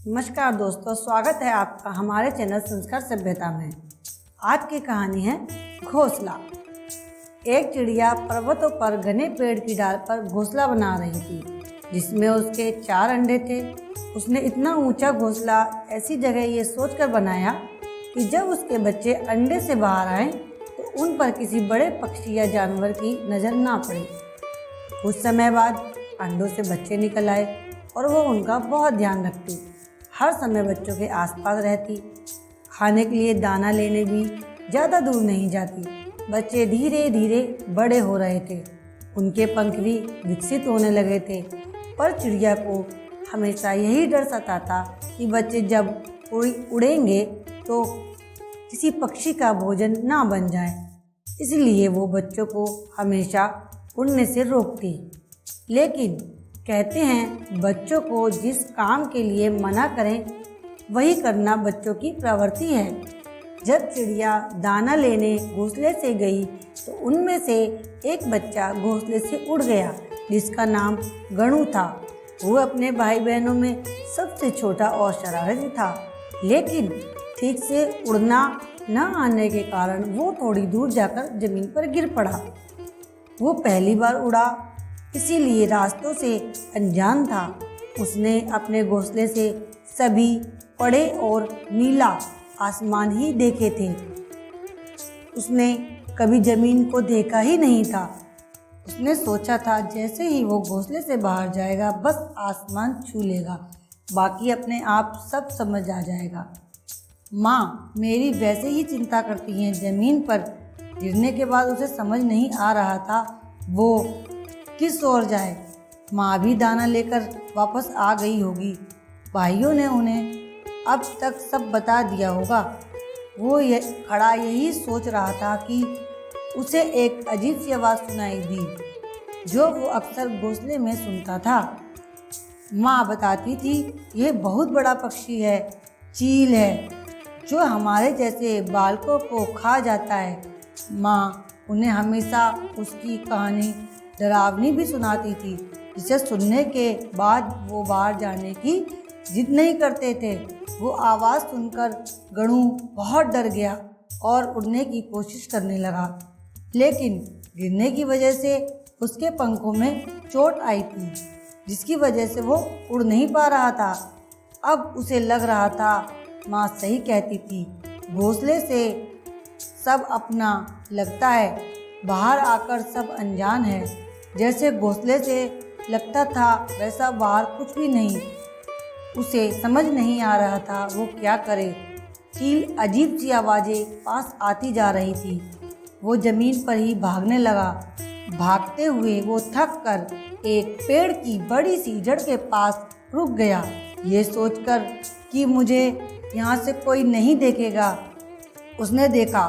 नमस्कार दोस्तों, स्वागत है आपका हमारे चैनल संस्कार सभ्यता में। आज की कहानी है घोंसला। एक चिड़िया पर्वतों पर घने पेड़ की डाल पर घोंसला बना रही थी, जिसमें उसके 4 अंडे थे। उसने इतना ऊंचा घोंसला ऐसी जगह ये सोचकर बनाया कि जब उसके बच्चे अंडे से बाहर आए तो उन पर किसी बड़े पक्षी या जानवर की नज़र ना पड़े। कुछ समय बाद अंडों से बच्चे निकल आए और वो उनका बहुत ध्यान रखती, हर समय बच्चों के आसपास रहती, खाने के लिए दाना लेने भी ज़्यादा दूर नहीं जाती। बच्चे धीरे धीरे बड़े हो रहे थे, उनके पंख भी विकसित होने लगे थे, पर चिड़िया को हमेशा यही डर सताता कि बच्चे जब उड़ेंगे तो किसी पक्षी का भोजन ना बन जाए। इसलिए वो बच्चों को हमेशा उड़ने से रोकती। लेकिन कहते हैं, बच्चों को जिस काम के लिए मना करें वही करना बच्चों की प्रवृत्ति है। जब चिड़िया दाना लेने घोंसले से गई तो उनमें से एक बच्चा घोंसले से उड़ गया, जिसका नाम गणु था। वो अपने भाई बहनों में सबसे छोटा और शरारती था, लेकिन ठीक से उड़ना न आने के कारण वो थोड़ी दूर जाकर जमीन पर गिर पड़ा। वो पहली बार उड़ा, इसीलिए रास्तों से अनजान था। उसने अपने घोंसले से सभी बड़े और नीला आसमान ही देखे थे। उसने कभी जमीन को देखा ही नहीं था। उसने सोचा था जैसे ही वो घोंसले से बाहर जाएगा बस आसमान छू लेगा, बाकी अपने आप सब समझ आ जाएगा। माँ मेरी वैसे ही चिंता करती हैं। जमीन पर गिरने के बाद उसे समझ नहीं आ रहा था वो किस ओर जाए। माँ भी दाना लेकर वापस आ गई होगी। भाइयों ने उन्हें अब तक सब बता दिया होगा। वो खड़ा यही सोच रहा था कि उसे एक अजीब सी आवाज़ सुनाई दी, जो वो अक्सर घोंसले में सुनता था। माँ बताती थी, यह बहुत बड़ा पक्षी है, चील है, जो हमारे जैसे बालकों को खा जाता है। माँ उन्हें हमेशा उसकी कहानी डरावनी भी सुनाती थी, जिसे सुनने के बाद वो बाहर जाने की जिद नहीं करते थे। वो आवाज़ सुनकर गणु बहुत डर गया और उड़ने की कोशिश करने लगा, लेकिन गिरने की वजह से उसके पंखों में चोट आई थी, जिसकी वजह से वो उड़ नहीं पा रहा था। अब उसे लग रहा था माँ सही कहती थी, घोंसले से सब अपना लगता है, बाहर आकर सब अनजान है। जैसे घोंसले से लगता था वैसा बाहर कुछ भी नहीं। उसे समझ नहीं आ रहा था वो क्या करे। चील अजीब सी आवाज़ें पास आती जा रही थी। वो ज़मीन पर ही भागने लगा। भागते हुए वो थक कर एक पेड़ की बड़ी सी जड़ के पास रुक गया, ये सोचकर कि मुझे यहाँ से कोई नहीं देखेगा। उसने देखा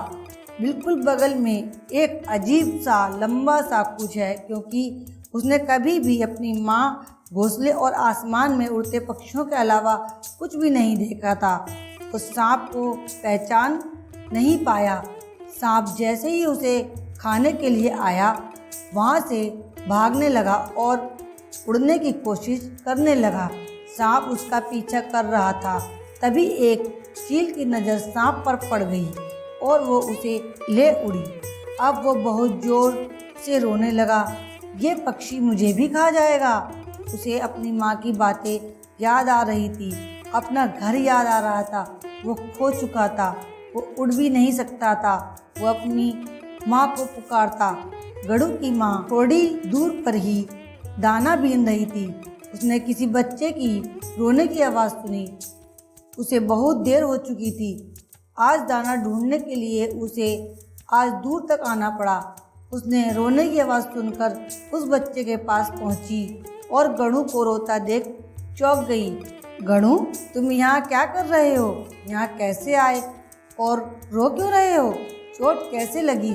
बिल्कुल बगल में एक अजीब सा लंबा सा कुछ है, क्योंकि उसने कभी भी अपनी माँ, घोंसले और आसमान में उड़ते पक्षियों के अलावा कुछ भी नहीं देखा था। उस सांप को पहचान नहीं पाया। सांप जैसे ही उसे खाने के लिए आया, वहाँ से भागने लगा और उड़ने की कोशिश करने लगा। सांप उसका पीछा कर रहा था। तभी एक चील की नज़र सांप पर पड़ गई और वो उसे ले उड़ी। अब वो बहुत ज़ोर से रोने लगा, ये पक्षी मुझे भी खा जाएगा। उसे अपनी माँ की बातें याद आ रही थी, अपना घर याद आ रहा था। वो खो चुका था, वो उड़ भी नहीं सकता था। वो अपनी माँ को पुकारता। गणु की माँ थोड़ी दूर पर ही दाना बीन रही थी। उसने किसी बच्चे की रोने की आवाज़ सुनी। उसे बहुत देर हो चुकी थी। आज दाना ढूंढने के लिए उसे आज दूर तक आना पड़ा। उसने रोने की आवाज़ सुनकर उस बच्चे के पास पहुंची और गणु को रोता देख चौंक गई। गणु, तुम यहाँ क्या कर रहे हो? यहाँ कैसे आए और रो क्यों रहे हो? चोट कैसे लगी?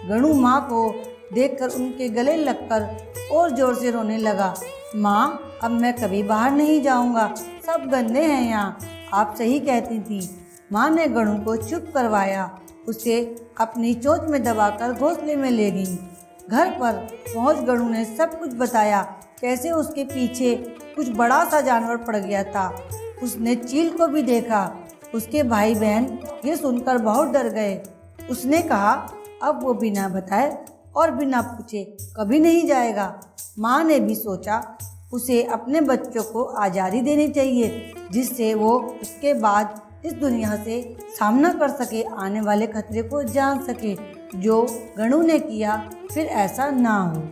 गणु माँ को देखकर उनके गले लगकर और ज़ोर से रोने लगा। माँ, अब मैं कभी बाहर नहीं जाऊँगा, सब गंदे हैं यहाँ। आप सही कहती थी। माँ ने गणु को चुप करवाया, उसे अपनी चोंच में दबाकर घोंसले में ले गई। घर पर पहुँच गणु ने सब कुछ बताया, कैसे उसके पीछे कुछ बड़ा सा जानवर पड़ गया था। उसने चील को भी देखा। उसके भाई बहन ये सुनकर बहुत डर गए। उसने कहा अब वो बिना बताए और बिना पूछे कभी नहीं जाएगा। माँ ने भी सोचा उसे अपने बच्चों को आज़ादी देनी चाहिए, जिससे वो उसके बाद इस दुनिया से सामना कर सके, आने वाले खतरे को जान सके। जो गणु ने किया फिर ऐसा ना हो।